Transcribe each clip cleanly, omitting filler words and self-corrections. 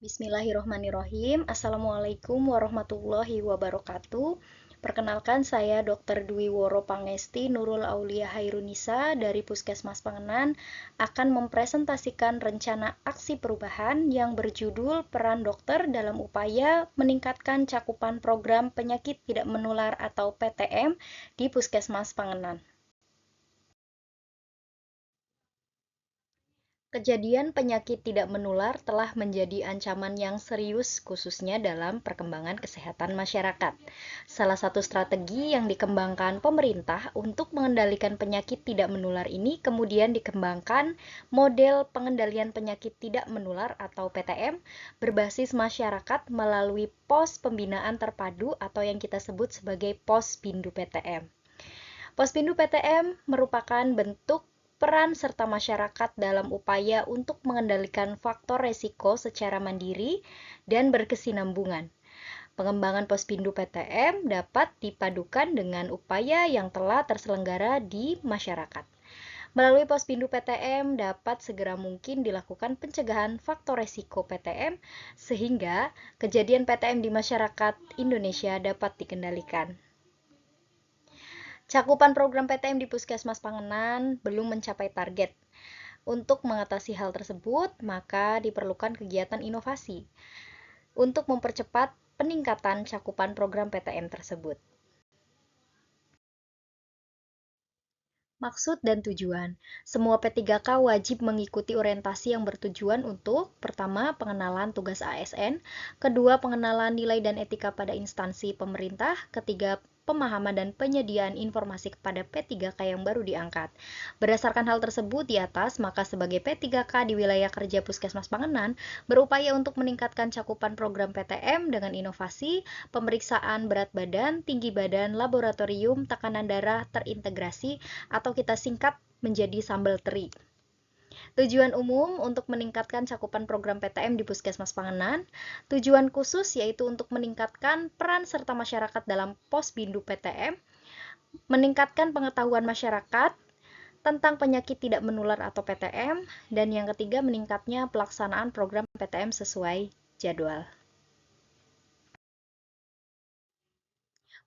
Bismillahirrohmanirrohim. Assalamualaikum warahmatullahi wabarakatuh. Perkenalkan saya Dr. Dwi Woro Pangesti Nurul Aulia Hairunisa dari Puskesmas Pangenan akan mempresentasikan rencana aksi perubahan yang berjudul Peran Dokter dalam Upaya Meningkatkan Cakupan Program Penyakit Tidak Menular atau PTM di Puskesmas Pangenan. Kejadian penyakit tidak menular telah menjadi ancaman yang serius khususnya dalam perkembangan kesehatan masyarakat. Salah satu strategi yang dikembangkan pemerintah untuk mengendalikan penyakit tidak menular ini kemudian dikembangkan model pengendalian penyakit tidak menular atau PTM berbasis masyarakat melalui pos pembinaan terpadu atau yang kita sebut sebagai Posbindu PTM. Posbindu PTM merupakan bentuk peran serta masyarakat dalam upaya untuk mengendalikan faktor resiko secara mandiri dan berkesinambungan. Pengembangan Posbindu PTM dapat dipadukan dengan upaya yang telah terselenggara di masyarakat. Melalui Posbindu PTM dapat segera mungkin dilakukan pencegahan faktor resiko PTM sehingga kejadian PTM di masyarakat Indonesia dapat dikendalikan. Cakupan program PTM di Puskesmas Pangenan belum mencapai target. Untuk mengatasi hal tersebut, maka diperlukan kegiatan inovasi untuk mempercepat peningkatan cakupan program PTM tersebut. Maksud dan tujuan. Semua P3K wajib mengikuti orientasi yang bertujuan untuk pertama, pengenalan tugas ASN, kedua, pengenalan nilai dan etika pada instansi pemerintah, ketiga, pemahaman dan penyediaan informasi kepada P3K yang baru diangkat. Berdasarkan hal tersebut di atas, maka sebagai P3K di wilayah kerja Puskesmas Pangenan berupaya untuk meningkatkan cakupan program PTM dengan inovasi, pemeriksaan berat badan, tinggi badan, laboratorium, tekanan darah terintegrasi atau kita singkat menjadi sambal teri. Tujuan umum untuk meningkatkan cakupan program PTM di Puskesmas Pangenan. Tujuan khusus yaitu untuk meningkatkan peran serta masyarakat dalam Posbindu PTM, meningkatkan pengetahuan masyarakat tentang penyakit tidak menular atau PTM, dan yang ketiga meningkatnya pelaksanaan program PTM sesuai jadwal.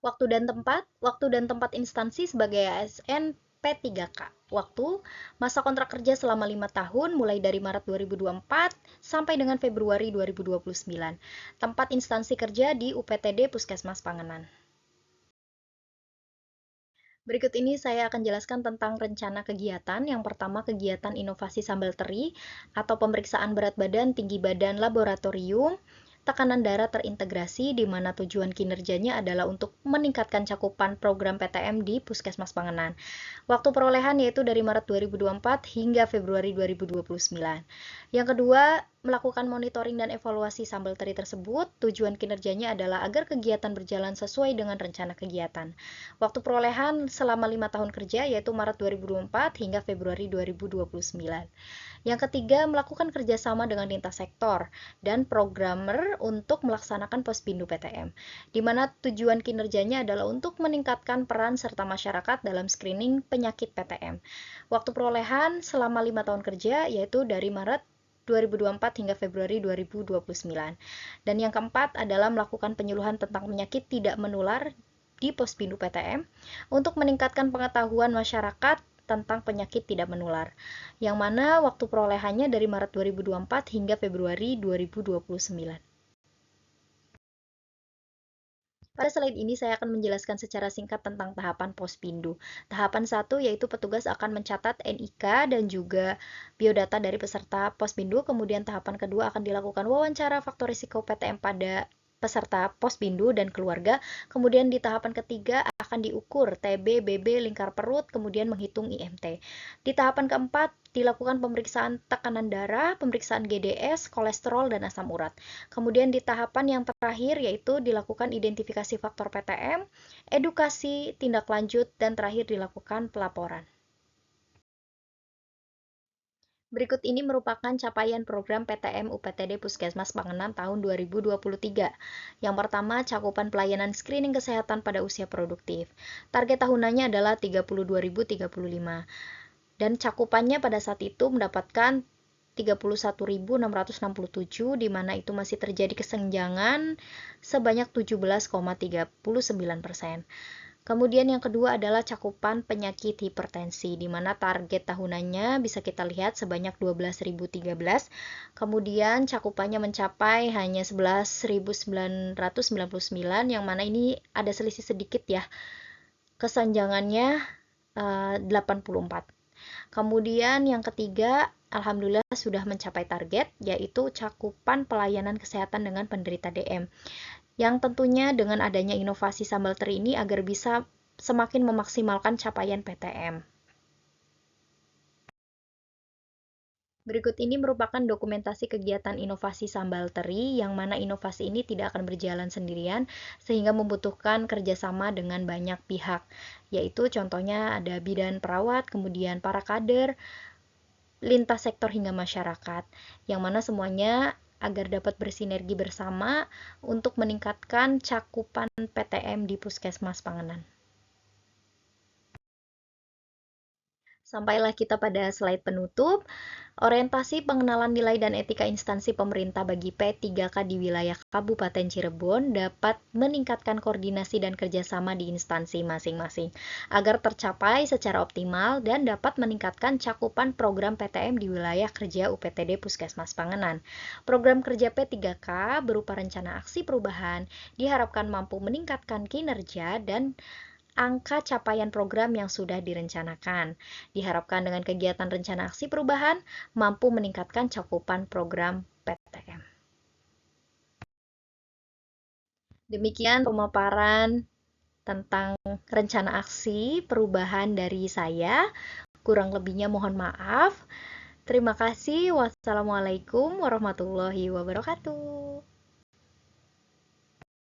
Waktu dan tempat instansi sebagai ASN P3K. Waktu, masa kontrak kerja selama 5 tahun mulai dari Maret 2024 sampai dengan Februari 2029. Tempat instansi kerja di UPTD Puskesmas Pangenan. Berikut ini saya akan jelaskan tentang rencana kegiatan. Yang pertama, kegiatan inovasi sambal teri atau pemeriksaan berat badan, tinggi badan, laboratorium, tekanan darah terintegrasi di mana tujuan kinerjanya adalah untuk meningkatkan cakupan program PTM di Puskesmas Pangenan. Waktu perolehan yaitu dari Maret 2024 hingga Februari 2029. Yang kedua, melakukan monitoring dan evaluasi sambal teri tersebut. Tujuan kinerjanya adalah agar kegiatan berjalan sesuai dengan rencana kegiatan. Waktu perolehan selama 5 tahun kerja yaitu Maret 2024 hingga Februari 2029. Yang ketiga, melakukan kerjasama dengan lintas sektor dan programmer untuk melaksanakan Posbindu PTM, di mana tujuan kinerjanya adalah untuk meningkatkan peran serta masyarakat dalam screening penyakit PTM. Waktu perolehan selama 5 tahun kerja yaitu dari Maret 2024 hingga Februari 2029. Dan yang keempat adalah melakukan penyuluhan tentang penyakit tidak menular di Posbindu PTM untuk meningkatkan pengetahuan masyarakat tentang penyakit tidak menular, yang mana waktu perolehannya dari Maret 2024 hingga Februari 2029. Pada slide ini saya akan menjelaskan secara singkat tentang tahapan Posbindu. Tahapan 1 yaitu petugas akan mencatat NIK dan juga biodata dari peserta Posbindu, kemudian tahapan kedua akan dilakukan wawancara faktor risiko PTM pada peserta Posbindu dan keluarga. Kemudian di tahapan ketiga akan diukur TB, BB, lingkar perut, kemudian menghitung IMT. Di tahapan keempat dilakukan pemeriksaan tekanan darah, pemeriksaan GDS, kolesterol, dan asam urat. Kemudian di tahapan yang terakhir yaitu dilakukan identifikasi faktor PTM, edukasi, tindak lanjut, dan terakhir dilakukan pelaporan. Berikut ini merupakan capaian program PTM UPTD Puskesmas Pangenan tahun 2023. Yang pertama, cakupan pelayanan screening kesehatan pada usia produktif. Target tahunannya adalah 32.035. Dan cakupannya pada saat itu mendapatkan 31.667, di mana itu masih terjadi kesenjangan sebanyak 17,39%. Kemudian yang kedua adalah cakupan penyakit hipertensi, di mana target tahunannya bisa kita lihat sebanyak 12.013. Kemudian cakupannya mencapai hanya 11.999, yang mana ini ada selisih sedikit ya. Kesenjangannya 84. Kemudian yang ketiga, alhamdulillah sudah mencapai target, yaitu cakupan pelayanan kesehatan dengan penderita DM. Yang tentunya dengan adanya inovasi sambal teri ini agar bisa semakin memaksimalkan capaian PTM. Berikut ini merupakan dokumentasi kegiatan inovasi sambal teri, yang mana inovasi ini tidak akan berjalan sendirian, sehingga membutuhkan kerjasama dengan banyak pihak, yaitu contohnya ada bidan perawat, kemudian para kader, lintas sektor hingga masyarakat, yang mana semuanya agar dapat bersinergi bersama untuk meningkatkan cakupan PTM di Puskesmas Panganan. Sampailah kita pada slide penutup. Orientasi pengenalan nilai dan etika instansi pemerintah bagi P3K di wilayah Kabupaten Cirebon dapat meningkatkan koordinasi dan kerjasama di instansi masing-masing agar tercapai secara optimal dan dapat meningkatkan cakupan program PTM di wilayah kerja UPTD Puskesmas Panganan. Program kerja P3K berupa rencana aksi perubahan diharapkan mampu meningkatkan kinerja dan angka capaian program yang sudah direncanakan. Diharapkan dengan kegiatan rencana aksi perubahan mampu meningkatkan cakupan program PTM. Demikian pemaparan tentang rencana aksi perubahan dari saya. Kurang lebihnya mohon maaf. Terima kasih. Wassalamualaikum warahmatullahi wabarakatuh.